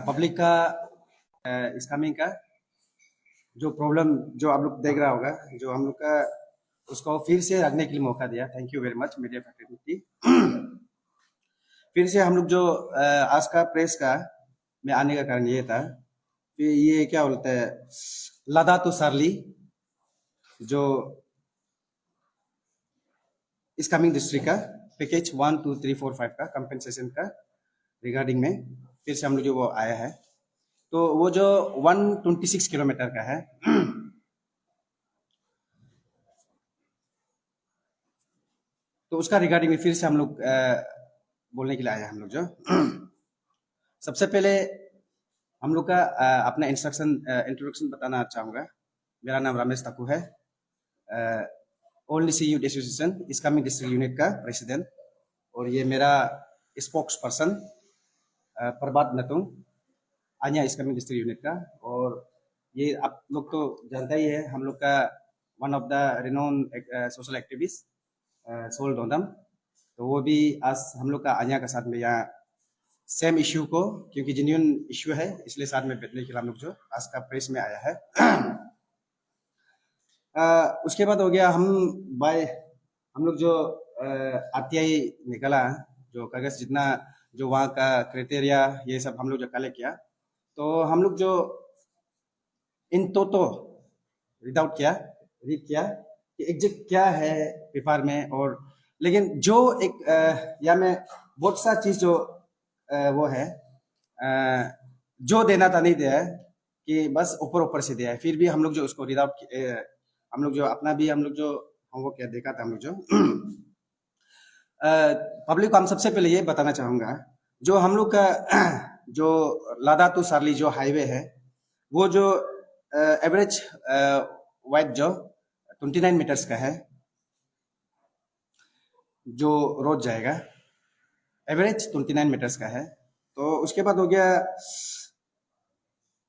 Public का scamming का जो प्रॉब्लम जो आप लोग देख रहा होगा, जो हम लोग का उसको फिर से रखने के लिए मौका दिया। Thank you very much media faculty. फिर से हम लोग जो आज का प्रेस का में आने का कारण ये था, फिर ये क्या बोलते हैं, लदा तो सरली जो स्कैमिंग डिस्ट्रिक्ट का पैकेज 1 2 3 4 5 का कंपेंसेशन का रिगार्डिंग में फिर से हम लोग जो वो आया है, तो वो जो 126 किलोमीटर का है। तो उसका रिगार्डिंग में फिर से हम लोग बोलने के लिए आया हम लोग जो सबसे पहले हम लोग का अपना इंट्रोडक्शन बताना चाहूँगा। मेरा नाम रमेश तकू है, ओनली सी यूथ एसोसिएशन स्कैमिंग डिस्ट्रिक्ट यूनिट का प्रेसिडेंट, और ये मेरा स्पोक्स पर्सन प्रभात नतुंग अन्य स्कैमिंग डिस्ट्रिक्ट यूनिट का। और ये आप लोग तो जानता ही है, हम लोग का one of the renowned social activist सोल डोंडम, तो वो भी आज हम लोग का अन्य का साथ में यहाँ सेम इश्यू को, क्योंकि जेन्युइन इश्यू है इसलिए साथ में बैठने के लिए हम लोग जो आज का प्रेस में आया है। उसके बाद हो गया हम लोग जो आरटीआई निकला, जो कागज जितना जो वहाँ का क्राइटेरिया ये सब हम लोग जो कलेक्ट किया, तो हम लोग जो इन तो विदाउट रीड किया कि एग्जैक्ट क्या है पेपर में, और लेकिन जो एक या में बहुत सा चीज जो वो है जो देना था नहीं दिया है, कि बस ऊपर ऊपर से दिया है। फिर भी हम लोग जो उसको रीड आउट, हम लोग जो अपना भी हम लोग जो हमको क्या देखा था, हम लोग जो पब्लिक को हम सबसे पहले ये बताना चाहूँगा, जो हम लोग का जो लादा टू सारली जो हाईवे है, वो जो एवरेज वाइड जो 29 मीटर्स का है जो रोड जाएगा, एवरेज 29 मीटर्स का है। तो उसके बाद हो गया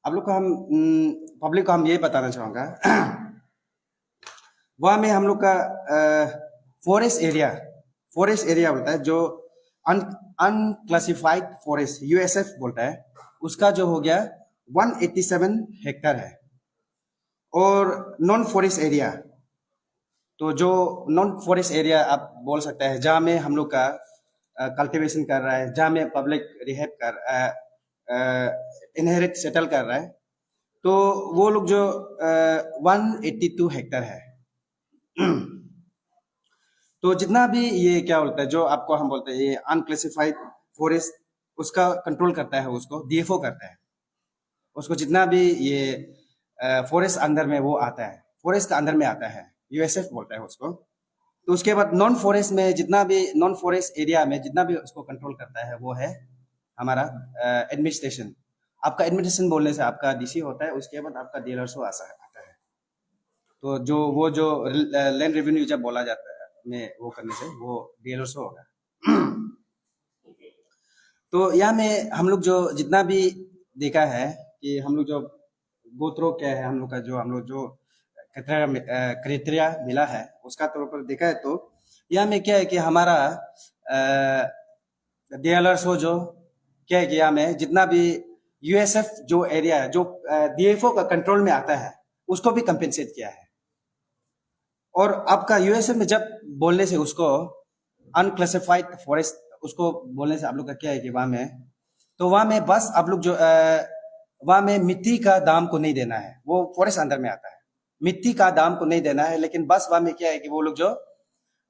आप लोग को हम पब्लिक को हम ये बताना चाहूँगा, वहाँ में हम लोग का फॉरेस्ट एरिया बोलता है, जो अनक्लासिफाइड फॉरेस्ट यूएसएफ बोलता है, उसका जो हो गया 187 हेक्टर है। और नॉन फॉरेस्ट एरिया, तो जो नॉन फॉरेस्ट एरिया आप बोल सकते हैं, जहाँ में हम लोग का कल्टीवेशन कर रहा है, जहाँ में पब्लिक रिहेब इनहेरिट सेटल कर रहा है, तो वो लोग जो 182 हेक्टर है। तो जितना भी ये क्या बोलता है, जो आपको हम बोलते हैं ये अनक्लासिफाइड फॉरेस्ट, उसका कंट्रोल करता है, उसको डीएफओ करता है, उसको जितना भी ये फॉरेस्ट अंदर में वो आता है, फॉरेस्ट का अंदर में आता है, यूएसएफ बोलता है उसको। तो उसके बाद नॉन फॉरेस्ट में जितना भी नॉन फॉरेस्ट एरिया में जितना भी उसको कंट्रोल करता है, वो है हमारा एडमिनिस्ट्रेशन। आपका एडमिनिस्ट्रेशन बोलने से आपका डीसी होता है, उसके बाद आपका डीएलआरओ आता है। तो जो वो जो लैंड रेवेन्यू जब बोला जाता है में वो करने से वो डीएलआरओ होगा। तो यहाँ में हम लोग जो जितना भी देखा है कि हम लोग जो गोत्रो क्या है, हम लोग का जो क्राइटेरिया मिला है, उसका तौर पर देखा है, तो यहाँ में क्या है कि हमारा डीएलआरओ जो क्या है कि यहाँ में जितना भी यूएसएफ जो एरिया है, जो डीएफओ का कंट्रोल में आता है, उसको भी कंपेंसेट किया है। और आपका यूएसएफ में जब बोलने से उसको अनक्लासिफाइड फॉरेस्ट उसको बोलने से आप लोग का क्या है कि वहां में बस आप लोग जो वहां में मिट्टी का दाम को नहीं देना है, वो फॉरेस्ट अंदर में आता है, मिट्टी का दाम को नहीं देना है। लेकिन बस वहां में क्या है कि वो लोग जो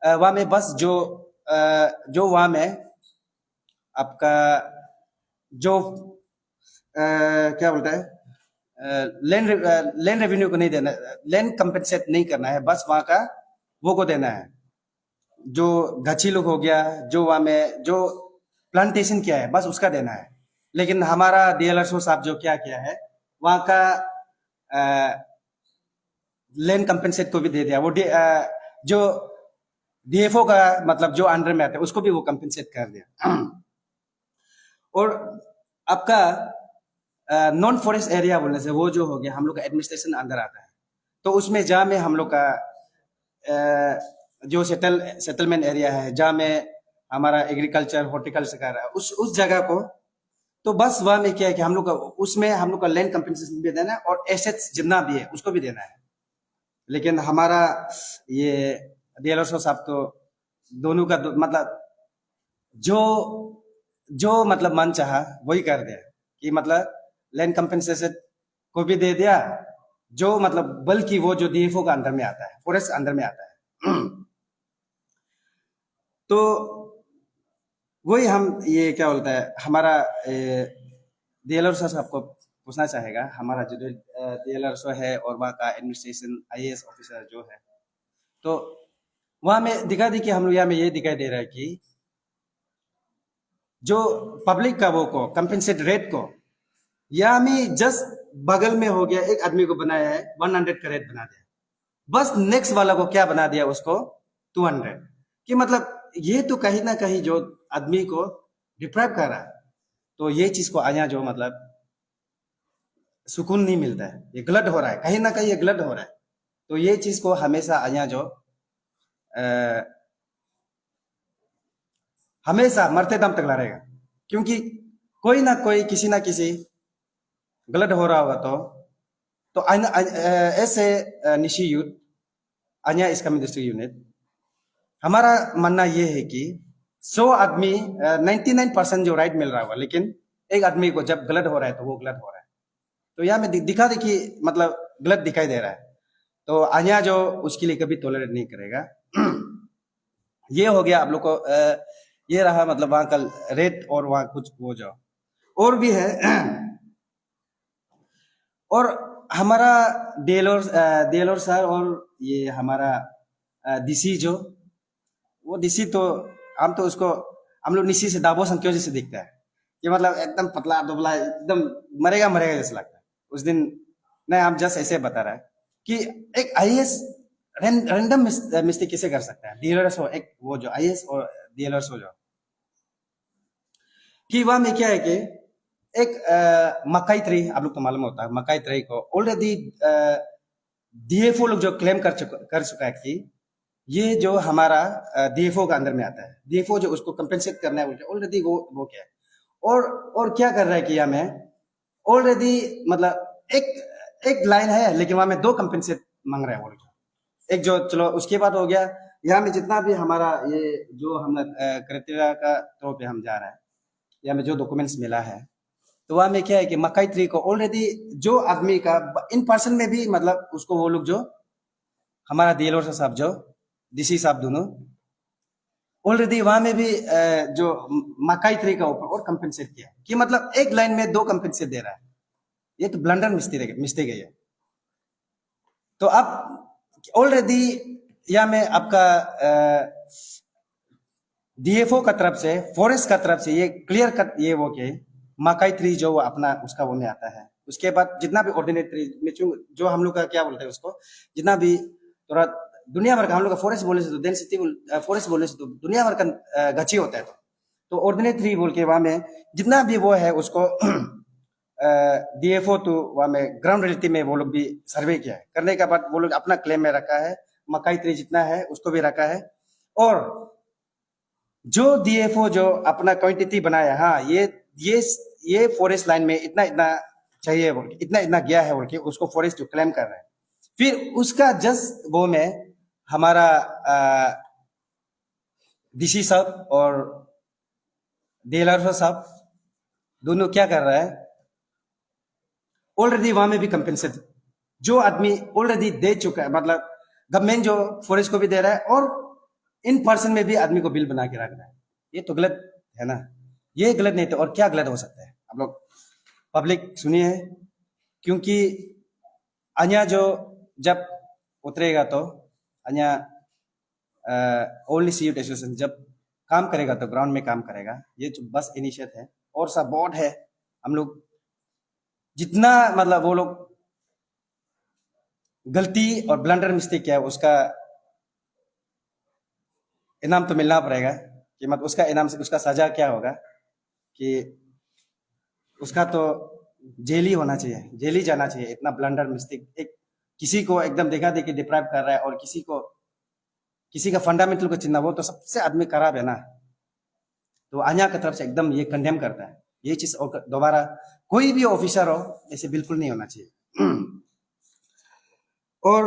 वहां में बस जो वहां में आपका जो क्या बोलता है लैंड रेवेन्यू को नहीं देना, लैंड कंपेंसेट नहीं करना है, बस वहां का वो को देना है। जो गच्छी लोग हो गया, जो वहां में जो प्लांटेशन किया है, बस उसका देना है। लेकिन हमारा डीएलआरओ साहब जो क्या किया है, वहां का लैंड कंपेंसेट को भी दे दिया। वो जो डीएफओ का मतलब जो अंडर में आता है, उसको भी वो कंपेंसेट कर दिया। और आपका नॉन फॉरेस्ट एरिया बोलने से वो जो हो गया हम लोग का एडमिनिस्ट्रेशन अंदर आता है। तो उसमें जहाँ में हम लोग का जो सेटलमेंट एरिया है, जहाँ में हमारा एग्रीकल्चर हॉर्टिकल्चर कर रहा है, उस जगह को तो बस वह में क्या है कि हम लोग का उसमें हम लोग का लैंड कंपनसेशन भी देना है और एसेट्स जितना भी है उसको भी देना है। लेकिन हमारा ये डीएलआर साहब तो दोनों का मतलब जो जो मतलब मन चाहा वही कर दिया कि मतलब लैंड कंपनसेशन को भी दे दिया, जो मतलब बल्कि वो जो डीएफओ का अंदर में आता है, फॉरेस्ट अंदर में आता है। तो वही हम ये क्या बोलता है हमारा डीएलआर साहब आपको पूछना चाहेगा, हमारा जो डीएलआर है और वहाँ का एडमिनिस्ट्रेशन आईएएस ऑफिसर जो है, तो वहां में दिखा दी कि हम लोग यहाँ में ये दिखाई दे रहा है कि जो पब्लिक का वो को कंपेंसेट रेट को या में जस्ट बगल में हो गया, एक आदमी को बनाया है 100 का रेट बना दिया, बस नेक्स्ट वाला को क्या बना दिया उसको 200, कि मतलब ये तो कहीं ना कहीं जो आदमी को डिप्राइव कर रहा है, तो ये चीज को आया जो मतलब सुकून नहीं मिलता है, ये गलत हो रहा है, कहीं ना कहीं ये गलत हो रहा है। तो ये चीज को हमेशा आया जो हमेशा मरते दम तक लड़ेगा, क्योंकि कोई ना कोई किसी ना किसी गलत हो रहा होगा। तो ऐसे निशी यूथ अन्य इस्लामिक डिस्ट्रिक्ट यूनिट हमारा मानना ये है कि 100 आदमी 99% जो राइट मिल रहा होगा, लेकिन एक आदमी को जब गलत हो रहा है तो वो गलत हो रहा है। तो यहाँ में दिखा दे कि मतलब गलत दिखाई दे रहा है, तो अन्य जो उसके लिए कभी टॉलरेट नहीं करेगा। ये हो गया आप लोग को ये रहा मतलब वहां का रेट और वहां कुछ वो जो और भी है। और हमारा डीएलआर सर और ये हमारा डीसी जो वो डीसी तो हम तो उसको हम लोग निशी से दाबो संख्यो जैसे दिखता है कि मतलब एकदम पतला दुबला एकदम मरेगा मरेगा जैसा लगता है उस दिन। नहीं, हम जस्ट ऐसे बता रहा है कि एक आईएएस रैंडम मिस्टेक कैसे कर सकता है डीएलआर हो, एक वो जो आईएएस और डीएलआर हो जो कि वहां में क्या है कि एक मकाई ट्री आप लोग तो मालूम होता है, मकाई ट्री को ऑलरेडी डीएफओ लोग जो क्लेम कर चुका है कि ये जो हमारा डीएफओ का अंदर में आता है, डीएफओ जो उसको कंपेंसेट करना है ऑलरेडी वो क्या है और क्या कर रहा है कि हमें ऑलरेडी मतलब एक लाइन है, लेकिन वहां में 2 कंपेंसेट मांग रहे हैं वो लोग। एक जो चलो उसके बाद हो गया, यहाँ में जितना भी हमारा ये जो हम क्राइटेरिया का तौर पे हम जा रहा है, यहाँ में जो डॉक्यूमेंट्स मिला है, तो वहां में क्या है कि मकाई ट्री को ऑलरेडी जो आदमी का इन पर्सन में भी मतलब उसको वो लोग जो हमारा डीएलआर साहब जो डीसी साहब दोनों ऑलरेडी वहां में भी जो मकाई ट्री का ऊपर और कंपेंसेट किया कि मतलब एक लाइन में 2 कंपेंसेट दे रहा है। ये तो ब्लंडर मिस्टेक है ये। तो अब ऑलरेडी यहाँ में आपका डीएफओ का तरफ से फॉरेस्ट का तरफ से ये क्लियर कट ये वो के मकाई ट्री जो अपना उसका वो में आता है। उसके बाद जितना भी ऑर्डिनेट ट्री में जो हम लोग का क्या बोलते हैं उसको, जितना भी थोड़ा दुनिया भर का हम लोग का फॉरेस्ट बोलने से तो डेंसिटी फॉरेस्ट बोलने से तो दुनिया भर का गची होता है, तो ऑर्डिनेट ट्री बोल के वहां में जितना भी वो है उसको डीएफओ तो वहां में ग्राउंड रियलिटी में वो लोग भी सर्वे किया है, करने के बाद वो लोग अपना क्लेम में रखा है, मकाई ट्री जितना है उसको भी रखा है, और जो डीएफओ जो अपना क्वांटिटी बनाया, हाँ ये फॉरेस्ट लाइन में इतना इतना चाहिए बोल के इतना इतना गया है बोल के उसको फॉरेस्ट जो क्लेम कर रहे हैं, फिर उसका जस्ट वो में हमारा डीसी साहब और डीएलआर साहब दोनों क्या कर रहा है, ऑलरेडी वहां में भी कंपेंसेट जो आदमी ऑलरेडी दे चुका है, मतलब गवर्नमेंट जो फॉरेस्ट को भी दे रहा है और इन पर्सन में भी आदमी को बिल बना के रख रहा है। ये तो गलत है ना, ये गलत नहीं तो और क्या गलत हो सकता है। आप लोग पब्लिक सुनिए, क्योंकि अन्य जो जब उतरेगा तो अन्य ओनली सी यूथ एसोसिएशन जब काम करेगा तो ग्राउंड में काम करेगा। ये जो बस इनिशिएटिव है और सब बोर्ड है, हम लोग जितना मतलब वो लोग गलती और ब्लंडर मिस्टेक किया है उसका इनाम तो मिलना पड़ेगा, कि मतलब उसका इनाम से उसका सजा क्या होगा कि उसका तो जेल ही होना चाहिए, जेल ही जाना चाहिए। इतना ब्लंडर मिस्टेक एक किसी को एकदम देखा देखी डिप्राइव कर रहा है और किसी का फंडामेंटल को चिन्ह, वो तो सबसे आदमी खराब है ना। तो अन्य की तरफ से एकदम ये कंडेम करता है ये चीज और दोबारा कोई भी ऑफिसर हो ऐसे बिल्कुल नहीं होना चाहिए। और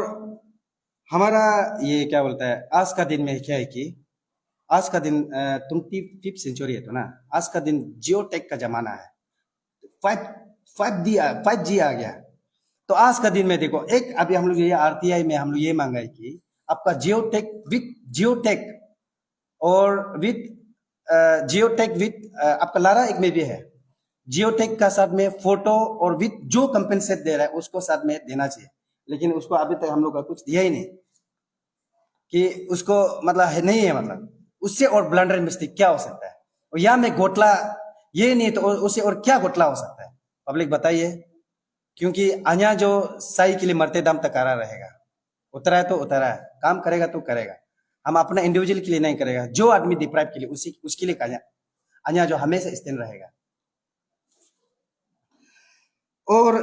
हमारा ये क्या बोलता है, आज का दिन में क्या है कि आज का दिन 25th सेंचुरी है तो ना, आज का दिन जियो टेक का जमाना है। फाइव फाइव जी आ गया। तो आज का दिन में देखो, एक अभी हम लोग ये आरटीआई में हम लोग ये मांगा है कि आपका जियो टेक और विथ जियो टेक विथ आपका लारा एक में भी है, जियो टेक का साथ में फोटो और विथ जो कंपेंसेट दे रहा है उसको साथ में देना चाहिए। लेकिन उसको अभी तक हम लोग का कुछ दिया ही नहीं कि उसको मतलब है नहीं है, मतलब उससे और ब्लंडर मिस्टेक क्या हो सकता है। और या में घोटला ये नहीं तो उससे और क्या घोटला हो सकता है, पब्लिक बताइए। क्योंकि अन्या जो सही के लिए मरते दम तक करा रहेगा, उतरा है तो उतरा है, काम करेगा तो करेगा। हम अपना इंडिविजुअल के लिए नहीं करेगा, जो आदमी डिप्राइव के लिए उसी उसके लिए अन्या अन्या जो हमेशा स्टैंड रहेगा। और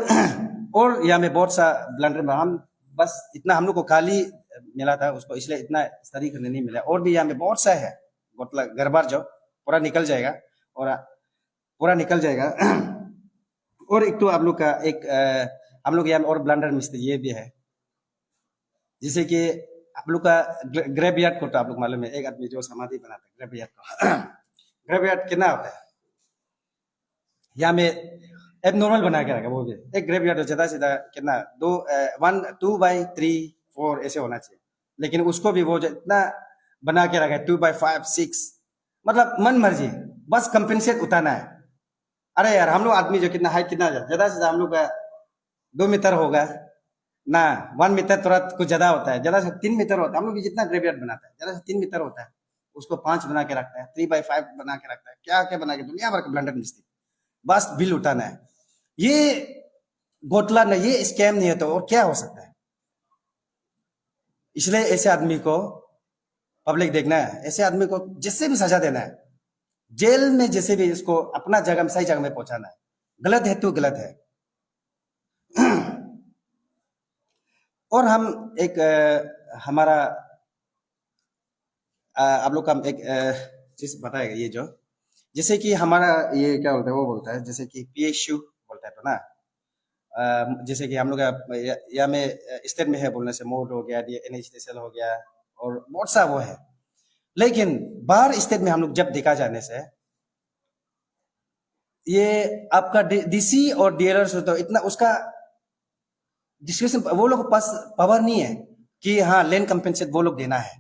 और यहाँ में बहुत सा ब्लंडर में हम बस इतना हम लोग को खाली मिला था उसको, इसलिए इतना स्टडी करने नहीं मिला। और भी यहाँ में बहुत सा है मतलब गड़बड़ जो पूरा निकल जाएगा और पूरा निकल जाएगा। और एक तो आप लोग का एक हम लोग यहाँ में और ब्लंडर मिस्टेक ये भी है, जैसे कि आप लोग का ग्रेवयार्ड को तो आप लोग मालूम है, एक आदमी जो समाधि बनाता है ग्रेवयार्ड को। ग्रेवयार्ड कितना होता है यहाँ में एब नॉर्मल बना के रखा, वो भी एक ग्रेवयार्ड ज्यादा सीधा कितना 2 1 2 by 3 4 ऐसे होना चाहिए। लेकिन उसको भी वो इतना बना के रखा है 2 by 5 6, मतलब मन मर्जी बस कंपेंसेट उतारना है। अरे यार हम लोग आदमी जो कितना हाइट कितना ज्यादा से ज्यादा हम लोग का 2 मीटर होगा ना, 1 मीटर थोड़ा कुछ ज्यादा होता है, ज्यादा से 3 मीटर होता है। हम लोग भी जितना ग्रेवयार्ड बनाता है ज्यादा से 3 मीटर होता है, उसको 5 बना के रखता है, 3 by 5 बना के रखता है, क्या क्या बना के दुनिया भर का ब्लंडर मिस्टेक, बस बिल उठाना है। ये घोटला नहीं, ये स्कैम नहीं है तो और क्या हो सकता है। इसलिए ऐसे आदमी को पब्लिक देखना है, ऐसे आदमी को जिससे भी सजा देना है, जेल में जैसे भी इसको अपना जगह में सही जगह में पहुंचाना है। गलत है तो गलत है। और हम एक हमारा आप लोग का एक चीज बताएगा ये जो, जैसे कि हमारा ये क्या बोलता है, वो बोलता है जैसे कि पीएसयू बोलता है तो ना, जैसे कि हम लोग या में स्टेट में है बोलने से मोड हो गया, एनएचडीएसएल हो गया और बहुत सा वो है। लेकिन बाहर स्टेट में हम लोग जब देखा जाने से ये आपका डीसी और डीएलआर से तो इतना उसका डिस्कशन वो लोग के पास पावर नहीं है कि हाँ लैंड कंपेंसेट वो लोग देना है,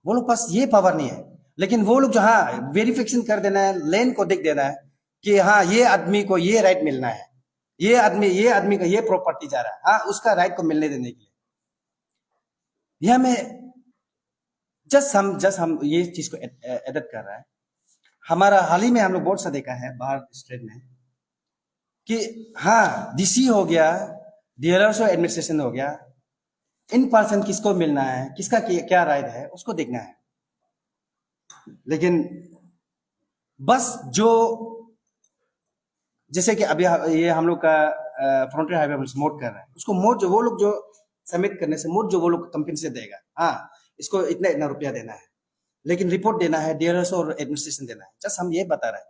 वो लोग पास ये पावर नहीं है। लेकिन वो लोग जो हाँ वेरिफिकेशन कर देना है, लैंड को देख देना है कि हाँ ये आदमी को ये राइट मिलना है, ये आदमी का ये प्रॉपर्टी जा रहा है, हाँ उसका राइट को मिलने देने के लिए। यह में जस्ट हम ये चीज को एडिट कर रहा है। हमारा हाल ही में हम लोग बहुत सा देखा है बाहर स्टेट में कि हाँ डीसी हो गया, डीएलआर एडमिनिस्ट्रेशन हो गया, इन पर्सन किसको मिलना है, किसका क्या राइट है उसको देखना है। लेकिन बस जो जैसे कि अभी ये हम लोग का फ्रंटियर हाईवे मोड कर रहा है, उसको मोड जो वो लोग जो सबमिट करने से मोड जो वो लोग कंपनी से देगा, हाँ इसको इतना इतना रुपया देना है, लेकिन रिपोर्ट देना है डीएलआर और एडमिनिस्ट्रेशन देना है, जस्ट हम ये बता रहे हैं।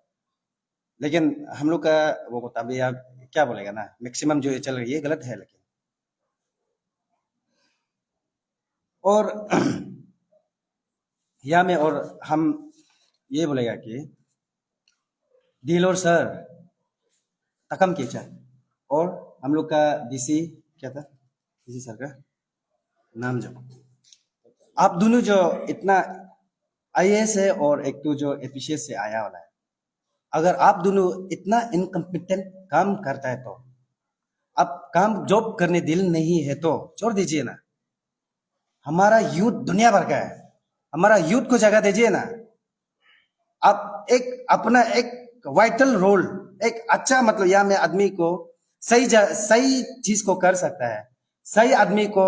लेकिन हम लोग का वो होता अभी आप क्या बोलेगा ना, मैक्सिमम जो ये चल रही है गलत है। लेकिन और या में और हम ये बोलेगा कि डीलर सर तकम केचा और हम लोग का डीसी क्या था, डीसी सर का नाम जो, आप दोनों जो इतना आईएएस है और एक तो जो एपीसीएस से आया वाला है, अगर आप दोनों इतना इनकम्पिटेंट काम करता है तो आप काम जॉब करने दिल नहीं है तो छोड़ दीजिए ना। हमारा यूथ दुनिया भर का है, हमारा यूथ को जगह दीजिए ना। आप एक अपना एक वाइटल रोल, एक अच्छा मतलब यहाँ में आदमी को सही चीज को कर सकता है, सही आदमी को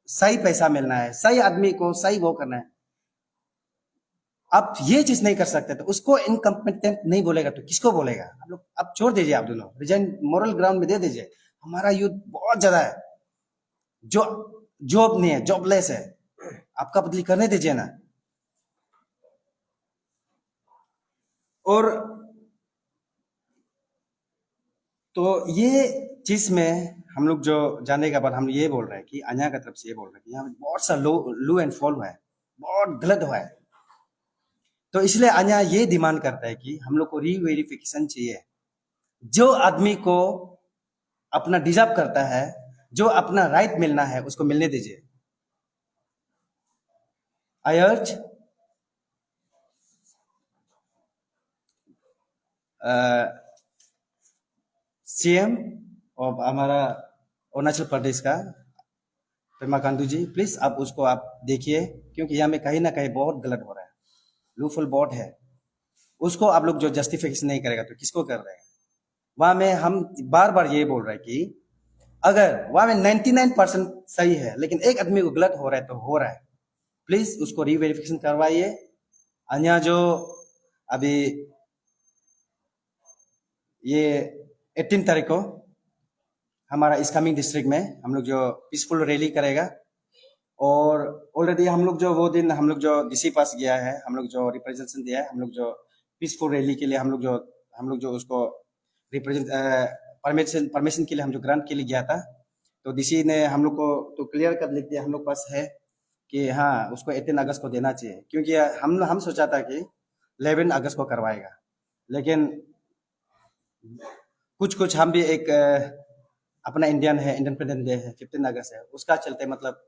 सही पैसा मिलना है, सही आदमी को सही वो करना है। आप ये चीज नहीं कर सकते तो उसको इनकम्पिटेंट नहीं बोलेगा तो किसको बोलेगा। आप लोग आप छोड़ दीजिए, आप दोनों रिजाइन मोरल ग्राउंड में दे दीजिए। हमारा यूथ बहुत ज्यादा है जो जॉब नहीं है, जॉबलेस है, आपका बदली करने दीजिए ना। और तो ये चीज में हम लोग जो जानने के बाद हम ये बोल रहे हैं कि अन्या की तरफ से ये बोल रहे हैं कि यहाँ पे बहुत सा लो एंड फॉल हुआ है, बहुत गलत हुआ है। तो इसलिए अन्या ये डिमांड करता है कि हम लोग को रीवेरिफिकेशन चाहिए। जो आदमी को अपना डिजर्व करता है, जो अपना राइट मिलना है, उसको मिलने दीजिए। आई अर्ज सीएम और हमारा अरुणाचल प्रदेश का पेमा खांडू जी, प्लीज आप उसको आप देखिए, क्योंकि यहाँ में कहीं ना कहीं बहुत गलत हो रहा है, लूफुल बहुत है। उसको आप लोग जो जस्टिफिकेशन नहीं करेगा तो किसको कर रहे हैं? वहां में हम बार बार ये बोल रहे हैं कि अगर वहां में 99% सही है, लेकिन एक आदमी को गलत हो रहा है तो हो रहा है, प्लीज उसको रीवेरिफिकेशन करवाइए। अन्य जो अभी ये 18 तारीख को हमारा इस कमिंग डिस्ट्रिक्ट में हम लोग जो पीसफुल रैली करेगा, और ऑलरेडी हम लोग जो वो दिन हम लोग जो डीसी पास गया है, हम लोग जो रिप्रेजेंटेशन दिया है, हम लोग जो पीसफुल रैली के लिए हम लोग जो उसको रिप्रेजेंट परमिशन के लिए हम जो ग्रांट के लिए गया था, तो डीसी ने हम लोग को तो क्लियर कर लिख दिया हम लोग पास है कि हाँ उसको 18 अगस्त को देना चाहिए, क्योंकि हम सोचा था कि 11 अगस्त को करवाएगा, लेकिन कुछ हम भी एक अपना इंडियन प्रेसिडेंट डे है, 15 अगस्त है, उसका चलते मतलब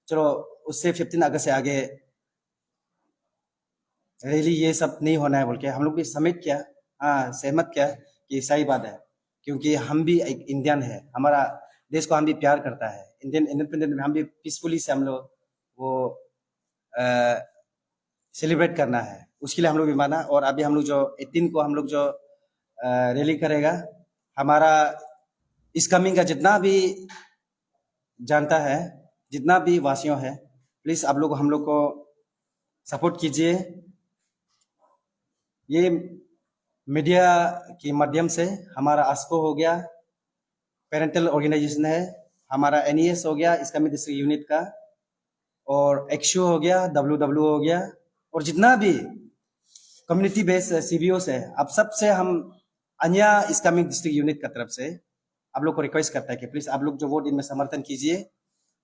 चलो उससे 15 अगस्त से आगे रैली ये सब नहीं होना है बोल के हम लोग भी समिट किया, हाँ सहमत किया कि सही बात है, क्योंकि हम भी एक इंडियन है, हमारा देश को हम भी प्यार करता है, इंडियन इंडिपेंडेंस में हम भी पीसफुली से हम लोग वो सेलिब्रेट करना है, उसके लिए हम लोग भी माना। और अभी हम लोग जो 18 को हम लोग जो रैली करेगा, हमारा इस कमिंग का जितना भी जानता है, जितना भी वासियों है, प्लीज आप लोग हम लोग को सपोर्ट कीजिए। ये मीडिया के माध्यम से हमारा आस्को हो गया, पेरेंटल ऑर्गेनाइजेशन है, हमारा एनईएस हो गया इसका डिस्ट्रिक्ट यूनिट का, और एक्शो हो गया, डब्ल्यू हो गया, और जितना भी कम्युनिटी बेस्ड सीबीओ है, अब सबसे हम अन्य इस्लामिक डिस्ट्रिक्ट यूनिट का तरफ से आप लोग को रिक्वेस्ट करता है कि प्लीज आप लोग जो वोट इनमें समर्थन कीजिए।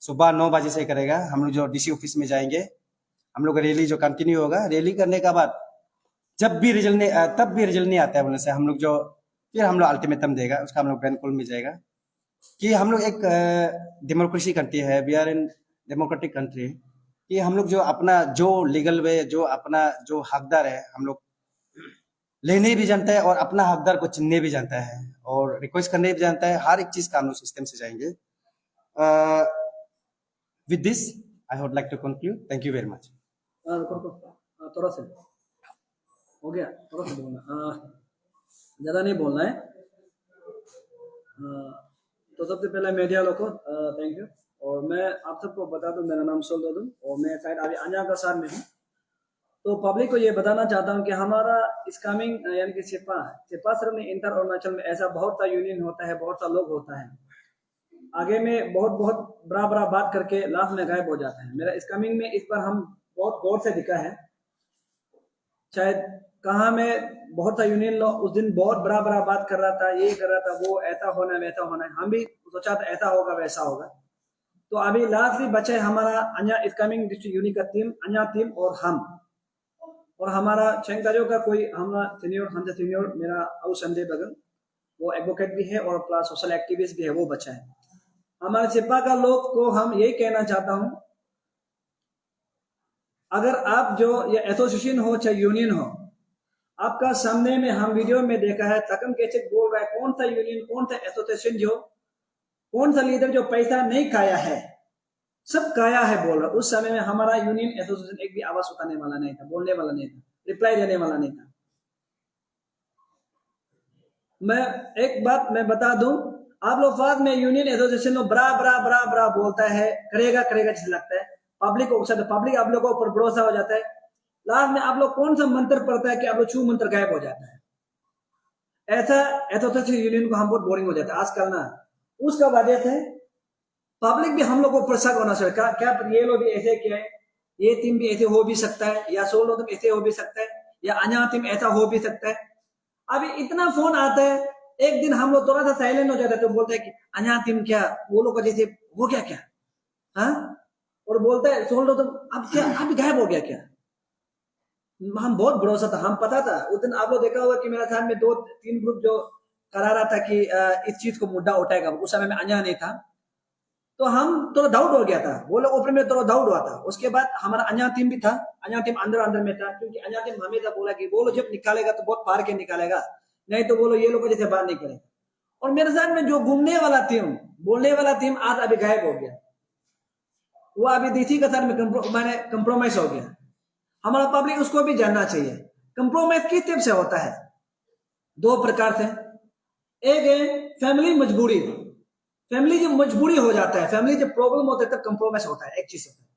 सुबह 9 बजे से करेगा, हम लोग जो डीसी ऑफिस में जाएंगे, हम लोग रैली जो कंटिन्यू होगा, रैली करने के बाद जब भी रिजल्ट नहीं तब भी रिजल्ट नहीं आता है बोलने से हम लोग जो फिर हम लोग अल्टीमेटम देगा, उसका हम लोग बैन कॉल में जाएगा कि हम लोग एक डेमोक्रेसी कंट्री है, we are in democratic country, कि हम लोग जो अपना जो लीगल वे जो अपना जो हकदार है हम लोग लेने भी जानता है, और अपना हकदार को चुनने भी जानता है, और रिक्वेस्ट करने भी जानता है, हर एक चीज का हम लोग सिस्टम से जाएंगे। With this I would like to conclude, thank you very much. थोड़ा सा हो गया, थोड़ा सा बोलना, ज़्यादा नहीं बोलना है। तो सबसे पहले मीडिया लोग को थैंक यू, और मैं आप सबको बता दूं मेरा नाम सोल्दोदुम और मैं शायद अभी अन्या का सार में हूँ। तो पब्लिक को ये बताना चाहता हूँ कि हमारा इस कमिंग यानी कि सिपा सिर्फ नहीं, इंटर अरुणाचल में ऐसा बहुत सा यूनियन होता है, बहुत सा लोग होता है, आगे में बहुत बड़ा बड़ा बात करके लास्ट में गायब हो जाता है। मेरा इस कमिंग में इस बार हम बहुत गौर से दिखा है, शायद कहाँ में बहुत सा यूनियन लोग उस दिन बहुत बड़ा बड़ा बात कर रहा था, ये कर रहा था, वो ऐसा होना है वैसा होना है, हम भी सोचा था ऐसा होगा वैसा होगा। तो अभी लास्टली बचे हमारा अन्या इस कमिंग डिस्ट्रिक्ट यूनिट का टीम, अन्या टीम और हम, और हमारा चैंकाजो का कोई हमारा सीनियर, हमसे सीनियर मेरा अबू संजय बगल, वो एडवोकेट भी है और प्लस सोशल एक्टिविस्ट भी है, वो बचा है। हमारे सिपा का लोग को हम यही कहना चाहता हूँ, अगर आप जो ये एसोसिएशन हो चाहे यूनियन हो, आपका सामने में हम वीडियो में देखा है थकम कैसे बोल रहा है, कौन सा यूनियन कौन सा एसोसिएशन जो कौन सा लीडर जो पैसा नहीं खाया है, सब खाया है बोल रहा। उस समय में हमारा यूनियन एसोसिएशन एक भी आवाज उठाने वाला नहीं था, बोलने वाला नहीं था, रिप्लाई देने वाला नहीं था। मैं एक बात मैं बता दूं, आप लोग बाद में यूनियन एसोसिएशन में बड़ा बड़ा बड़ा बड़ा बोलता है, करेगा करेगा जैसे लगता है, पब्लिक को पब्लिक आप लोगों के ऊपर भरोसा हो जाता है, लास्ट में आप लोग कौन सा मंत्र पढ़ता है कि आप लोग छू मंत्र गायब हो जाता है। ऐसा एसोसिएशन यूनियन को हम बहुत बोरिंग हो जाता है आजकल ना, उसका वजह से पब्लिक भी हम लोग को ऊपर शक होना चाहिए, क्या ये लोग भी ऐसे किया है, ये टीम भी ऐसे हो भी सकता है, या सोलो टीम ऐसे हो भी सकता है, या अन्य टीम ऐसा हो भी सकता है। अभी इतना फोन आता है, एक दिन हम लोग थोड़ा सा साइलेंट हो जाते तो बोलते हैं कि अन्या टीम क्या, वो लोग को जैसे हो गया क्या, हाँ, और बोलते हैं सोल्डो तुम अब क्या, अब गायब हो गया क्या। हम बहुत भरोसा था, हम पता था उस दिन। आप लोग देखा होगा कि मेरे साथ में 2-3 ग्रुप जो करा रहा था कि इस चीज को मुद्दा उठाएगा, उस समय में अन्या नहीं था, तो हम थोड़ा डाउट हो गया था, वो लोग ऊपर में थोड़ा डाउट हुआ था। उसके बाद हमारा अन्या टीम भी था, अन्या टीम अंदर अंदर में था, क्योंकि अन्या टीम हमें बोला कि वो लोग जब निकालेगा तो बहुत पार के निकालेगा, नहीं तो वो लोग ये लोग जैसे बाहर निकलेगा। और मेरे साथ में जो घूमने वाला टीम, बोलने वाला टीम आज अभी गायब हो गया, वो अभी डीसी के साथ में मैंने कंप्रोमाइज हो गया। हमारा पब्लिक उसको भी जानना चाहिए कंप्रोमाइज किस टाइप से होता है। 2 प्रकार से, एक है फैमिली मजबूरी, फैमिली जब मजबूरी हो जाता है, फैमिली जब प्रॉब्लम होता है तब कंप्रोमाइज होता है, एक चीज होता है।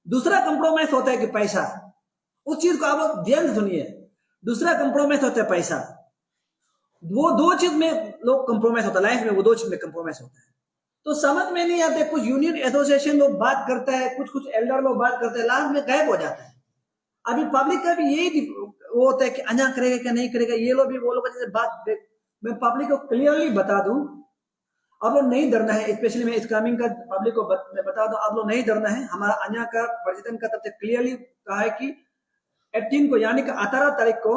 दूसरा कंप्रोमाइज होता है कि पैसा, उस चीज को आप लोग ध्यान से सुनिए। दूसरा कंप्रोमाइज होता है पैसा, वो 2 चीज में लोग कंप्रोमाइज होता है लाइफ में, वो 2 चीज में कंप्रोमाइज होता है। तो समझ में नहीं आते, कुछ यूनियन एसोसिएशन लोग बात करता है, कुछ एल्डर लोग बात करते हैं, लास्ट में गायब हो जाता है। अभी पब्लिक का भी यही वो होता है कि अन्या करेगा क्या नहीं करेगा, ये लोग भी वो लोग जैसे बात। मैं पब्लिक को क्लियरली बता दूं, आप लोग नहीं डरना है, स्पेशली मैं स्कैमिंग का पब्लिक को मैं बता दूं, आप लोग नहीं डरना है। हमारा अन्या का प्रेसिडेंट का तरफ से क्लियरली कहा है कि 18 को, यानी कि 18 तारीख को,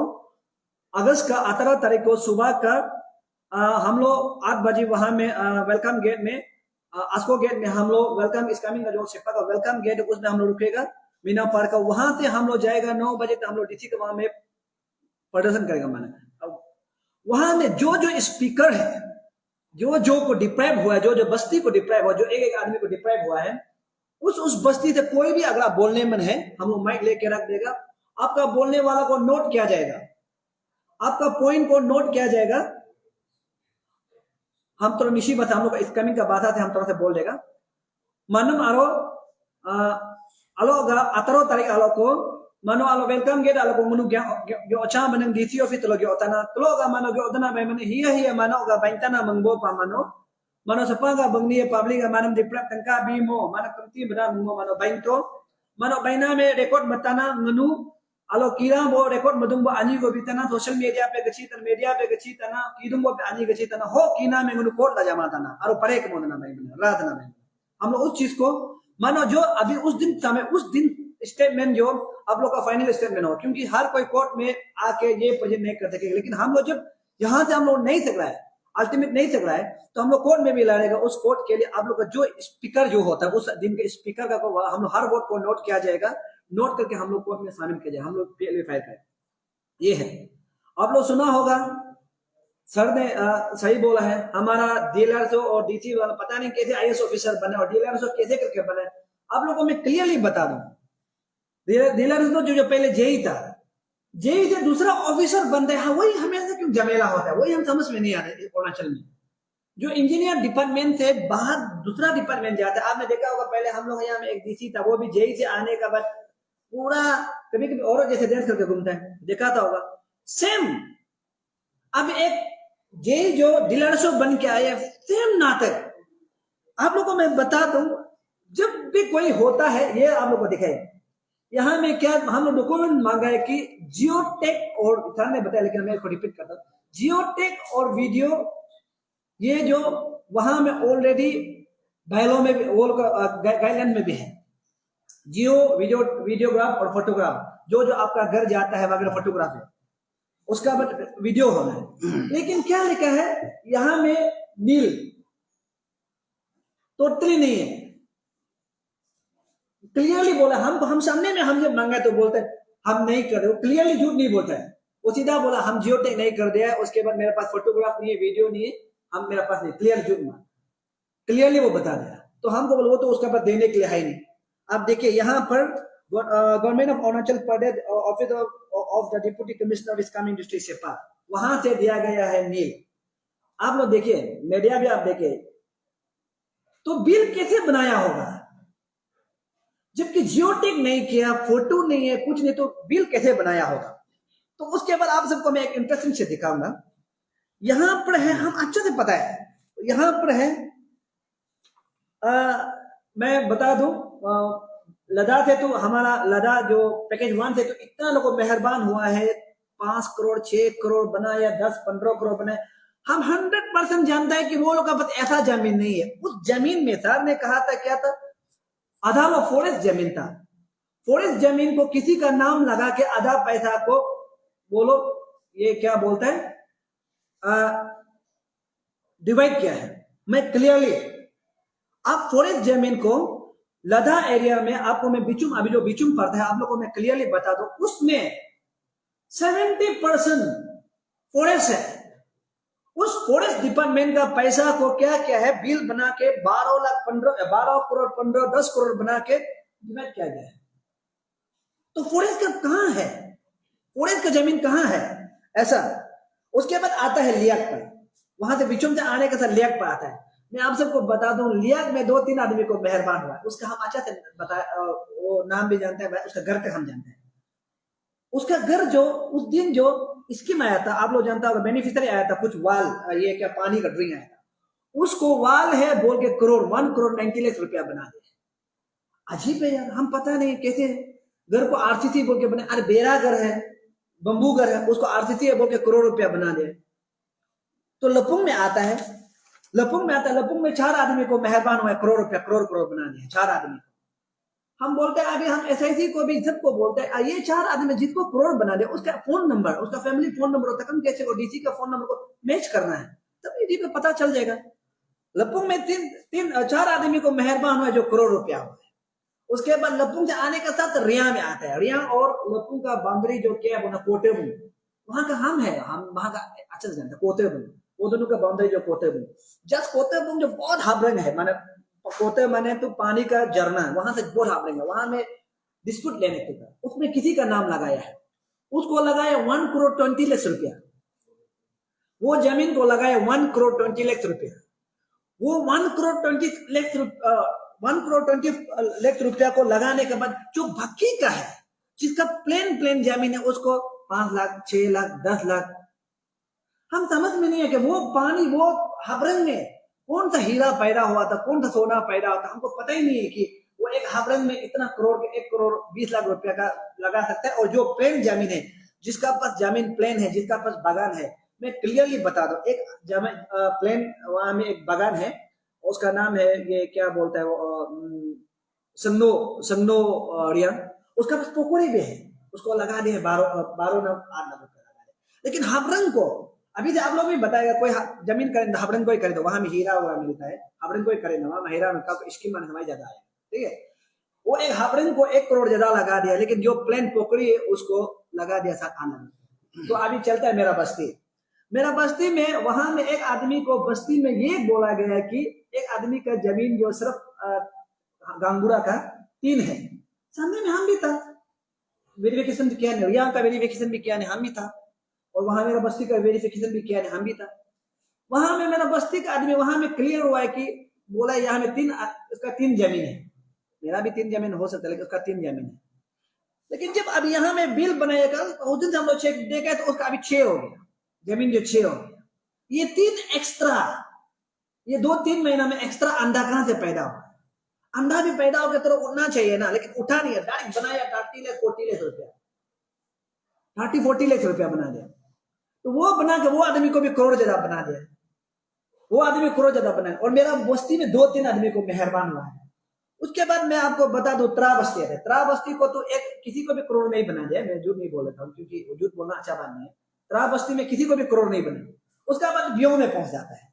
अगस्त का 18 तारीख को सुबह का हम लोग 8 बजे वहां में वेलकम गेट में, आस्को गेट में हम लोग वेलकम स्कैमिंग का जो शिपा का वेलकम गेट है उसमें हम लोग रुकेगा मीना पार्क का। वहां से हम लोग जाएगा 9 बजे तक, हम लोग डीसी के वहां में प्रदर्शन करेगा। मैंने अब वहां में जो जो स्पीकर है, जो को डिप्राइव हुआ है, जो बस्ती को डिप्राइव हुआ, जो एक आदमी को डिप्राइव हुआ है, उस बस्ती से कोई भी अगर आप बोलने मन है, हम लोग माइक लेके रख देगा, आपका बोलने वाला को नोट किया जाएगा, आपका पॉइंट को नोट किया जाएगा। हम थोड़ा निशी बता, हम लोग स्कैमिंग का बाधा थे, हम थोड़ा से बोल देगा मानम आरो alo ga ataro tarik alo ko mano alo welcome gate alo ko munu gyo acha manang DC office lo gyo otana tlo ga mano gyo otana ba mane hiya mano ga baintana mangbo pa mano sapa ga bangni public ga manam diplak tangka bimo mana kamti bada mungo mano bainto mano baina me record matana nganu alo kira bo record madung bo ani go bitana social media pe gachi tana kidum bo ani gachi tana ho kina me nganu coat la jama tana aro pare ke modana bai रात ना bai। हम लोग उस चीज को मानो जो अभी उस दिन स्टेटमेंट जो आप लोग का फाइनल स्टेटमेंट हो, क्योंकि हर कोई कोर्ट में आके ये प्रेजेंट नहीं कर सकेगा। लेकिन हम लोग जब यहां से हम लोग नहीं सक रहा है, अल्टीमेट नहीं सक रहा है, तो हम लोग कोर्ट में भी लड़ेगा। उस कोर्ट के लिए आप लोग का जो स्पीकर जो होता है, उस दिन के स्पीकर का हम लोग हर वोट को नोट किया जाएगा, नोट करके हम लोग कोर्ट में शामिल किया जाएगा, हम लोग वेरीफाई करें। ये है, आप लोग सुना होगा सर ने सही बोला है, हमारा डीलर और डीसी वाला पता नहीं कैसे आईएएस ऑफिसर बने और डीलर कैसे करके बने। आप लोगों को मैं क्लियरली बता दूं, डीलर जो पहले जेई था, जेई से दूसरा ऑफिसर बनते हैं, वही हमेशा क्यों झमेला होता है, वही हम समझ में नहीं आ रहे। अरुणाचल में जो इंजीनियर डिपार्टमेंट से बाहर दूसरा डिपार्टमेंट जाता है, आपने देखा होगा पहले हम लोग यहाँ में एक डीसी था, वो भी जेई से आने का बाद पूरा कभी कभी औरत जैसे डांस करके घूमता है, देखा था होगा सेम। अब एक जेई जो डीलरशिप बन के आया, सेम नाटक आप लोगों को मैं बता दूं। जब भी कोई होता है, ये आप लोगों को दिखाए यहाँ में क्या हम लोग डॉक्यूमेंट मांगा है कि जियोटेक, और सर ने बताया लेकिन मैं इसको रिपीट करता हूं, जियोटेक और वीडियो, ये जो वहां में ऑलरेडी बायलॉ में भी, गाइडलाइन में भी है, जियो वीडियोग्राफ और फोटोग्राफ, जो आपका घर जाता है वगैरह फोटोग्राफ है, उसका वीडियो होना है। लेकिन क्या लिखा है यहां में, नील टोटली नहीं है, क्लियरली बोला। हम सामने में हम जब मांगा तो बोलते हैं हम नहीं कर रहे, क्लियरली झूठ नहीं बोलता है, वो सीधा बोला हम जियोटेक नहीं कर दिया है, उसके बाद मेरे पास फोटोग्राफ नहीं है, वीडियो नहीं है, हम मेरे पास नहीं, क्लियर झूठ मार, क्लियरली वो बता दिया। तो हमको बोलो वो तो उसका पास देने के लिए है ही नहीं। अब देखिए यहाँ पर government of Arunachal Pradesh office of the deputy commissioner of स्कैमिंग डिस्ट्रिक्ट सेपा, वहां से दिया गया है नील। आप लोग देखिए, मीडिया भी आप देखिए, तो बिल कैसे बनाया होगा, जबकि जियोटेक नहीं किया, फोटो नहीं है, कुछ नहीं, तो बिल कैसे बनाया होगा। तो उसके बाद आप सबको मैं एक इंटरेस्टिंग से दिखाऊंगा। यहां पर है, हम अच्छे से पता है, यहां पर है मैं बता दूं, लद्दाख है तो हमारा लद्दाख जो पैकेज 1 से तो इतना लोगों मेहरबान हुआ है, 5 करोड़ 6 करोड़ बना या 10-15 करोड़ बना, हम 100% जानते हैं कि वो लोग का पास ऐसा जमीन नहीं है। उस जमीन में सर ने कहा था क्या था, आधा वो फॉरेस्ट जमीन था। फॉरेस्ट जमीन को किसी का नाम लगा के आधा पैसा को बोलो ये क्या बोलता है डिवाइड किया है। मैं क्लियरली आप फॉरेस्ट जमीन को लद्दाख एरिया में आपको मैं बिचुम अभी जो बिचुम पड़ता है आप लोगों को मैं क्लियरली बता दूं, उसमें 70% फॉरेस्ट है। उस फॉरेस्ट डिपार्टमेंट का पैसा को क्या क्या है बिल बना के 12 करोड़ 15 10 करोड़ बना के डिवाइड किया गया है। तो फॉरेस्ट का कहां है, फॉरेस्ट का जमीन कहां है ऐसा। उसके बाद आता है लियाक पर, वहां से बिचुम से आने के साथ लियाक पर आता है। मैं आप सबको बता दूं लियाक में 2-3 आदमी को मेहरबान हुआ, उसका हम अच्छा से बता वो नाम भी जानते हैं, उसका घर तक हम जानते हैं। उसका घर जो उस दिन जो स्कीम आया था आप लोग जानता होगा, बेनिफिशियरी आया था कुछ वाल ये क्या पानी का ड्रिंक आया था, उसको वाल है बोल के 1 करोड़ 90 लाख रुपया बना दिया। अजीब है यार, हम पता नहीं कैसे घर को आरसीसी बोल के बने। अरे बेरा घर है, बंबू घर है, उसको आरसीसी है बोल के करोड़ रुपया बना दे। तो लपुंग में आता है, लपुंग में आता है, लपुंग में 4 आदमी को मेहरबान हुआ है, करोड़ रुपया करोड़ बना दिया 4 आदमी को। हम बोलते हैं अभी हम एसआईसी को भी सबको बोलते हैं ये 4 आदमी जिसको करोड़ बना दे उसका फोन नंबर, उसका फैमिली फोन नंबर होता है, हम कैसे को डीसी का फोन नंबर को मैच करना है तब ईडी पे पता चल जाएगा। लपुंग में 4 आदमी को मेहरबान हुआ जो करोड़ रुपया हुआ है। उसके बाद लपुंग से आने के साथ रिया में आता है, रिया और लपुंग का बाउंड्री जो क्या है कोटेबुंग, वहां का हम है, हम वहां का अच्छा से जानते हैं कोटेबुंग, वो दोनों का बाउंड्री जो कोटेबुंग, जस्ट कोटेबुंग जो बहुत हाबरंग है, माने कोते माने तो पानी का झरना है, वहां से बहुत हाबरंग है, वहां में डिस्प्यूट लेने के बाद उसमें किसी का नाम लगाया है, उसको लगाया 1 करोड़ 20 लाख रुपया, वो जमीन को लगाया 1 करोड़ 20 लाख रुपया। वो 1 करोड़ 20 लाख रुपया को लगाने के बाद जो बाकी का है जिसका प्लेन जमीन है उसको 5 लाख 6 लाख 10 लाख, हम समझ में नहीं है कि वो पानी वो हाबरंग में कौन सा हीरा पैदा हुआ था, कौन सा सोना पैदा हुआ था, हमको पता ही नहीं है कि वो एक हाबरंग में इतना करोड़ के 1 करोड़ 20 लाख रुपया का लगा सकता है। और जो प्लेन जमीन है, जिसका पास जमीन प्लेन है, जिसका पास बागान है, मैं क्लियरली बता दूं, एक जमीन प्लेन वहां में एक बागान है, उसका नाम है ये क्या बोलता है वो संगनो रिया, उसका पास पोखरी भी है, उसको लगा दिए 12 ना 8 लाख रुपया लगा दिए। लेकिन हाबरंग को अभी से आप लोग भी बताएगा कोई जमीन करे हाबरंग कोई करे तो वहां में हीरा हुआ मिलता है, हाबरंग कोई करे ना वहां हीरा का स्कीम हमारी ज्यादा है, ठीक है। वो एक हाबरंग को 1 करोड़ ज्यादा लगा दिया, लेकिन जो प्लेन पोखरी है उसको लगा दिया 7 आना। तो अभी चलता है मेरा बस्ती में वहां में एक आदमी को बस्ती में ये बोला गया है कि एक आदमी का जमीन जो सिर्फ गांगुड़ा का 3 है, सामने में हम भी था, वेरिफिकेशन भी किया, रिया का वेरिफिकेशन भी किया, हम भी था, और वहां मेरा बस्ती का वेरिफिकेशन भी किया, हम भी था। वहां में मेरा बस्ती का आदमी वहां में क्लियर हुआ है कि बोला यहाँ में 3 उसका 3 जमीन है, मेरा भी 3 जमीन हो सकता है लेकिन उसका 3 जमीन है। लेकिन जब अब यहाँ में बिल बनाएगा उस दिन से हम लोग चेक देखा तो उसका अभी 6 हो गया, जमीन जो 6 हो गया। ये 3 एक्स्ट्रा, ये 2-3 महीना में एक्स्ट्रा अंडा कहां से पैदा हुआ? अंडा भी पैदा हो गया तो उठना चाहिए ना, लेकिन उठा नहीं है, डायरेक्ट बनाया 30 लाख 40 लाख रुपया, 30-40 लाख रुपया बना दिया। तो वो बना के वो आदमी को भी करोड़ ज्यादा बना दिया, वो आदमी करोड़ ज्यादा बना। और मेरा बस्ती में 2-3 आदमी को मेहरबान हुआ है। उसके बाद मैं आपको बता दूं त्रा बस्ती है, त्रा बस्ती को तो एक किसी को भी करोड़ नहीं बना दिया, मैं झूठ नहीं बोल रहा हूँ क्योंकि झूठ बोलना अच्छा बात नहीं है। त्रा बस्ती में किसी को भी करोड़ नहीं बना। उसके बाद बियो में पहुंच जाता है,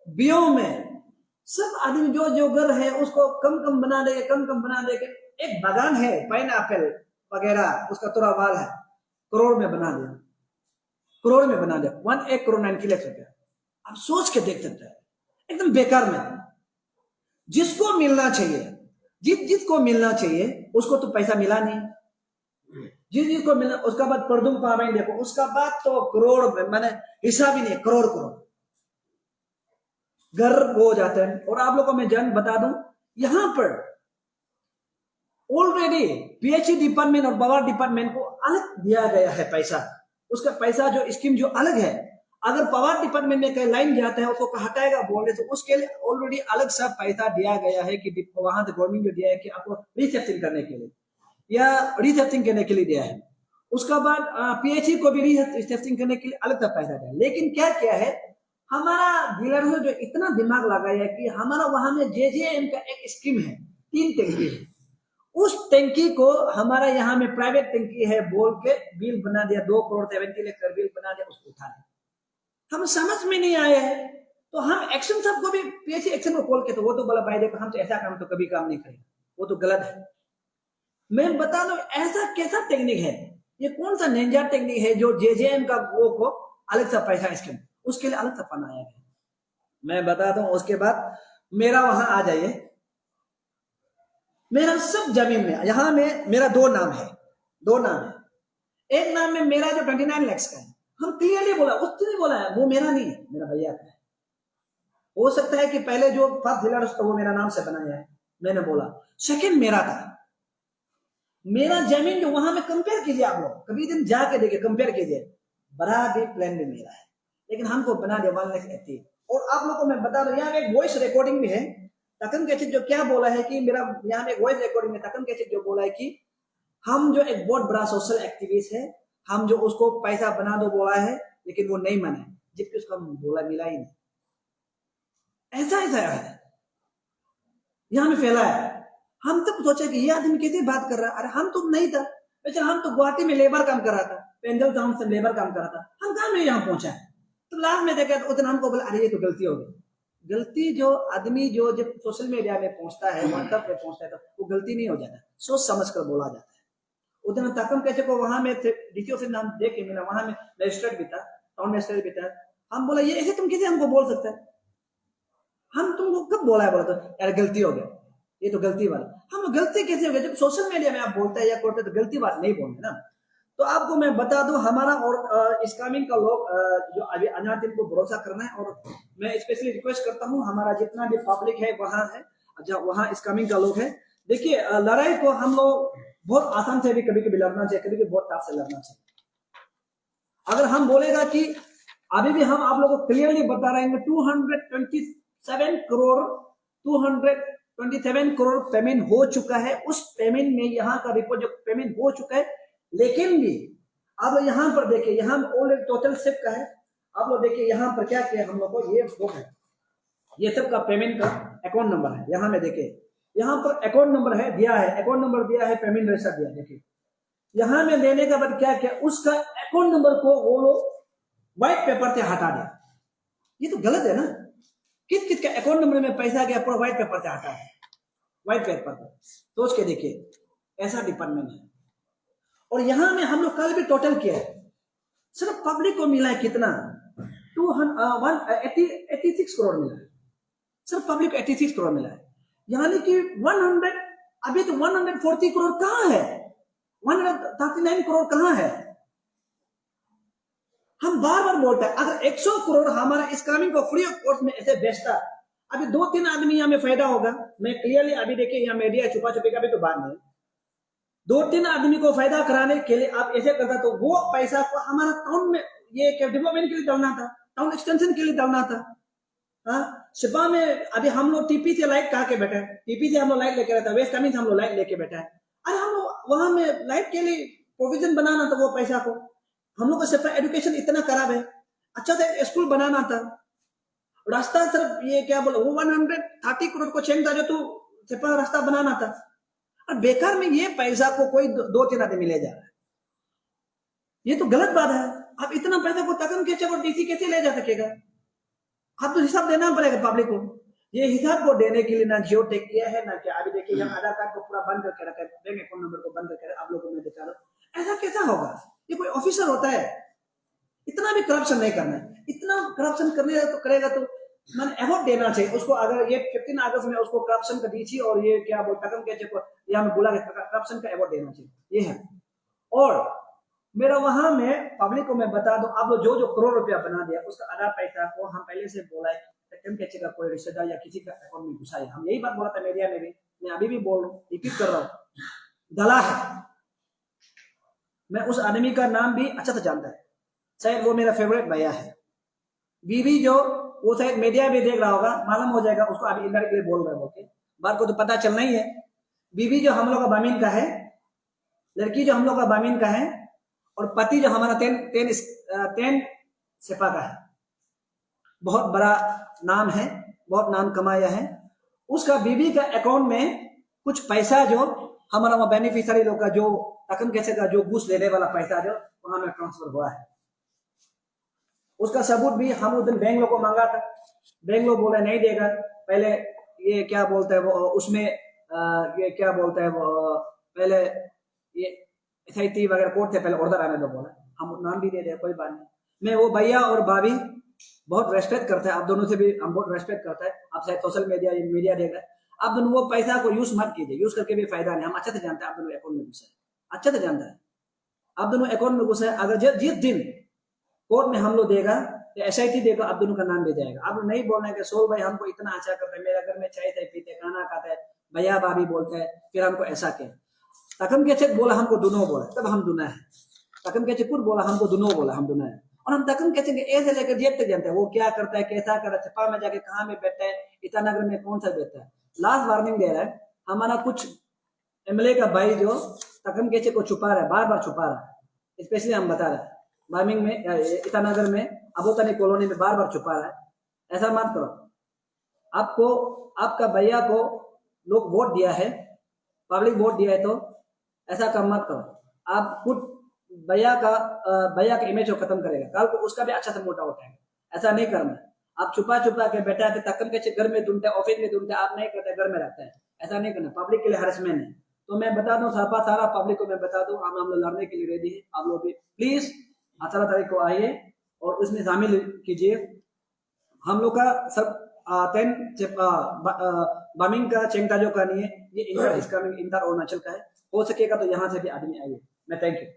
बियो में सब आदमी जो घर है उसको कम बना दे, कम बना दे के एक बागान है पाइनएप्पल वगैरह, उसका थोड़ा वाल है, करोड़ में बना दिया, 1 करोड़ 90 लाख रुपया। आप सोच के देख सकते हैं, एकदम बेकार में। जिसको मिलना चाहिए, जिसको मिलना चाहिए उसको तो पैसा मिला नहीं, जिसको मिलना, उसका बाद परदुम पावें देखो, उसका बाद तो करोड़ मैंने हिसाब ही नहीं, करोड़ घर हो जाते हैं। और आप लोगों को मैं जन बता दूं, यहां पर ऑलरेडी पीएचई डिपार्टमेंट और पावर डिपार्टमेंट को अलग दिया गया है पैसा। उसका पैसा जो स्कीम जो अलग है, अगर पावर डिपार्टमेंट में कहीं लाइन जाता है उसको हटाएगा बोले तो उसके लिए ऑलरेडी अलग सा पैसा दिया गया है कि वहां से गवर्नमेंट जो दिया है कि आपको रिसेप्टिंग करने के लिए या रिसेप्टिंग करने के लिए दिया है। उसका बाद पीएचई को भी रिसेप्टिंग करने के लिए अलग सा पैसा दिया। लेकिन क्या है, हमारा डीलर जो इतना दिमाग लगाया है कि हमारा वहां में JJM का एक स्कीम है, 3 टंकी है, उस टंकी को हमारा यहाँ में प्राइवेट टंकी है बोल के बिल बना दिया, 2 करोड़ 70 लाख का बिल बना दिया, उसको उठा लिया। हम समझ में नहीं आए हैं, तो हम एक्शन साहब को भी PHC एक्शन को कॉल किया, तो वो तो बोला भाई देखो हम तो ऐसा काम तो कभी काम नहीं करेंगे, वो तो गलत है। मैं बता दूं ऐसा कैसा टेक्निक है, ये कौन सा निंजा टेक्निक है जो JJM का वो को अलग सा पैसा स्कीम उसके लिए अलग सा बनाया गया। मैं बता दूं उसके बाद मेरा वहां आ जाइए, मेरा सब जमीन में यहाँ में मेरा 2 नाम है, 2 नाम है। एक नाम में मेरा जो 29 लाख का है, हम क्लियरली बोला, उसने नहीं बोला है वो मेरा नहीं है, मेरा भैया का है। हो सकता है कि पहले जो फर्स्ट डीलर था वो मेरा नाम से बनाया है, मैंने बोला। सेकंड मेरा था, मेरा जमीन जो वहां में कंपेयर कीजिए, आप लोग कभी दिन जाके देखिए, कंपेयर कीजिए, बड़ा भी प्लान भी मेरा है, लेकिन हमको बना दिया 1,80,000। और आप लोग को मैं बता दूं यहाँ में एक वॉइस रिकॉर्डिंग भी है, तकन कैचिक जो क्या बोला है कि मेरा यहाँ में एक वॉइस रिकॉर्डिंग में तकन कैचिक जो बोला है कि हम जो एक बहुत बड़ा सोशल एक्टिविस्ट है, हम जो उसको पैसा बना दो बोला है, लेकिन वो नहीं माना, जबकि उसको हम बोला मिला ही नहीं। ऐसा ऐसा है यहाँ में फैला है। हम तब सोचा कि ये आदमी कैसे बात कर रहा है, अरे हम तो नहीं था, बेचारा हम तो गुवाहाटी में लेबर काम कर रहा था, पेंडल टाउन से लेबर काम कर रहा था, हम कहाँ में यहाँ पहुंचा है। तो लास्ट में देखा तो उतना हमको बोला अरे ये तो गलती हो गई। गलती जो आदमी जो जब सोशल मीडिया में पहुंचता है, व्हाट्सएप पे पहुंचता है, तो वो गलती नहीं हो जाता, सोच समझ कर बोला जाता है। उतना तकम कैसे को वहां में DTO से नाम देख के मिला, वहां में मजिस्ट्रेट भी था, टाउन मजिस्ट्रेट भी था। हम बोला ये ऐसे तुम कैसे हमको बोल सकते हैं, हम तुमको कब बोला है, बोला तो यार गलती हो गया, ये तो गलती वाला। हम गलती कैसे हो गया, जब सोशल मीडिया में आप बोलते हैं या करते तो गलती बात नहीं बोलते ना। तो आपको मैं बता दूं हमारा और स्कैमिंग का लोग जो अभी अनाथिन को भरोसा करना है, और मैं स्पेशली रिक्वेस्ट करता हूं हमारा जितना भी पब्लिक है वहां है जब वहां स्कैमिंग का लोग है, देखिए लड़ाई को हम लोग बहुत आसान से भी कभी कभी लड़ना चाहिए, कभी कभी बहुत टफ से लड़ना चाहिए। अगर हम बोलेगा कि अभी भी हम आप लोगों को क्लियरली बता रहे हैं 227 करोड़ पेमेंट हो चुका है, उस पेमेंट में यहाँ का रिपोर्ट जो पेमेंट हो चुका है, लेकिन भी आप लोग यहाँ पर देखिए, यहाँ ऑलरेडी टोटल सिप का है, आप लोग देखिए यहाँ पर क्या किया हम लोग को, ये बुक है, ये सब का पेमेंट का अकाउंट नंबर है, यहाँ में देखिए, यहाँ पर अकाउंट नंबर है दिया है, अकाउंट नंबर दिया है, पेमेंट रजिस्टर दिया, देखिए यहाँ में देने के बाद क्या किया, उसका अकाउंट नंबर को वो लोग व्हाइट पेपर से हटा दिया। ये तो गलत है ना, किस किस का अकाउंट नंबर में पैसा गया पूरा व्हाइट पेपर से हटा है, व्हाइट पेपर पर सोच के देखिए, ऐसा डिपार्टमेंट है। और यहां में हम लोग कल भी टोटल किया है, सिर्फ पब्लिक को मिला है कितना 186 करोड़ मिला है, सिर्फ पब्लिक को 86 करोड़ मिला है, यानी कि 100 अभी तो 140 करोड़ कहां है, 139 करोड़ कहां है। हम बार बार बोलते हैं अगर 100 करोड़ हमारा स्कैमिंग को फ्री ऑफ कॉस्ट में ऐसे बेचता, अभी 2-3 आदमी यहाँ में फायदा होगा। मैं क्लियरली अभी देखिए यहाँ मीडिया छुपा छुपी का भी तो बात नहीं, 2-3 आदमी को फायदा कराने के लिए आप ऐसे करता तो वो पैसा को हमारा टाउन में ये डेवलपमेंट के लिए डालना था, टाउन एक्सटेंशन के लिए डालना था। हाँ सिपा में अभी हम लोग टीपी से लाइट कहा के बैठा है, टीपी से हम लोग लाइट लेके रहता है, वेस्ट कामिंग से हम लोग लाइट लेके बैठा है। अरे हम लोग वहां में लाइट के लिए प्रोविजन बनाना था, वो पैसा को हम लोग का सिर्फ एजुकेशन इतना खराब है, अच्छा से स्कूल बनाना था, रास्ता सिर्फ ये क्या बोले वो 130 करोड़ को चाहिए था जो तो सिर्फ रास्ता बनाना था, और बेकार में ये पैसा को कोई 2-3 आदमी ले जा रहा है, ये तो गलत बात है। आप इतना पैसा को तकन कैसे और डीसी कैसे ले जा सकेगा, आप तो हिसाब देना पड़ेगा पब्लिक को। ये हिसाब को देने के लिए ना जियो टेक किया है ना क्या, अभी देखिए हम आधार कार्ड को पूरा बंद करके रखा है, बैंक अकाउंट नंबर को बंद करके आप लोगों को मैं दिखा रहा हूं, ऐसा कैसा होगा, ये कोई ऑफिसर होता है, इतना भी करप्शन नहीं करना है, इतना करप्शन करने तो करेगा तो मैंने अवार्ड देना चाहिए उसको। अगर ये 15 अगस्त में उसको करप्शन का डीसी और ये क्या बोलता है यहाँ में बोला करप्शन का अवार्ड देना चाहिए, ये है। और मेरा वहां में पब्लिक को मैं बता दूं, आप लोग जो जो करोड़ रुपया बना दिया उसका आधा पैसा को हम पहले से बोला है कैचे का कोई रिश्तेदार या किसी का अकाउंट में घुसाए, हम यही बात बोला था मीडिया में भी, मैं अभी भी बोल रहा हूँ, रिपीट कर रहा हूँ, दला है। मैं उस आदमी का नाम भी अच्छा से जानता है, शायद वो मेरा फेवरेट भैया है। बीबी जो वो शायद मीडिया भी देख रहा होगा, मालूम हो जाएगा उसको, अभी इनडायरेक्टली बोल रहे होते बात को तो पता चलना ही है। बीबी जो हम लोग का बामीन का है, लड़की जो हम लोग का बामीन का है, और पति जो हमारा 10 सिपा का है। बहुत बड़ा नाम है, बहुत नाम कमाया है, उसका बीवी का अकाउंट में कुछ पैसा जो हमारा वहाँ बेनिफिशियरी लोग का जो रकम कैसे का जो घूस लेने वाला पैसा जो वहां में ट्रांसफर हुआ है, उसका सबूत भी हम उस दिन बैंक लोग को मांगा था। बैंक लोग बोले नहीं देगा, पहले ये क्या बोलता है वो उसमें ये क्या बोलता है वो पहले ये SIT वगैरह कोर्ट से पहले ऑर्डर आने दो बोला, हम नाम भी दे रहे कोई बात नहीं। मैं वो भैया और भाभी बहुत रेस्पेक्ट करता है, आप दोनों से भी हम बहुत रेस्पेक्ट करता है। आप शायद सोशल मीडिया देख रहे हैं, आप दोनों वो पैसा को यूज मत कीजिए, यूज करके भी फायदा नहीं। हम अच्छे से जानते हैं आप दोनों अकाउंट में घुसे, अच्छे से जानता है आप दोनों अकाउंट में घुसे। अगर जिस दिन कोर्ट में हम लोग देगा या SIT देगा, आप दोनों का नाम भी जाएगा। आप लोग नहीं बोलना है कि सोल भाई हमको इतना अच्छा करते हैं, मेरे घर में चाय चाय पीते खाना खाते हैं, भैया भाभी बोलते हैं, फिर हमको ऐसा क्या तकम के चेक बोला हमको दोनों बोला, तब हम दुना है। तकम के चेक बोला हमको दोनों बोला, हम दुना है। और हम तकम के चेक ऐसे लेकर जेब तक जानते हैं वो क्या करता है, कैसा करता है, छपा में जाके कहाँ में बैठता है, ईटानगर में कौन सा बैठता है। लास्ट वार्निंग दे रहा है, हमारा कुछ MLA का भाई जो तकम के चेक को छुपा रहा है, बार बार छुपा रहा है। स्पेशली हम बता रहे हैं बार्मिंग में, ईटानगर में अबोतनी कॉलोनी में बार बार छुपा रहा है। ऐसा मत करो, आपको आपका भैया को लोग वोट दिया है, पब्लिक वोट दिया है, तो ऐसा काम मत करो। आप खुद भैया का इमेज को खत्म करेगा, कल को उसका भी अच्छा से मोटा उठाएगा। ऐसा नहीं करना, आप छुपा छुपा के बैठा के तकम के घर में ढूंढते, ऑफिस में ढूंढते, आप नहीं करते, घर में रहता है। ऐसा नहीं करना, पब्लिक के लिए हरसमेंट है। तो मैं बता दूं सारा पब्लिक को मैं बता दूं, हम लोग लड़ने के लिए रेडी है। आप लोग भी प्लीज 18 तारीख को आइए और उसमें शामिल कीजिए। हम लोग का सब 10 बामिंग का चेंगताजो का नहीं है, ये इंटर अरुणाचल का है। हो सकेगा तो यहाँ से भी आदमी आइए। मैं थैंक यू।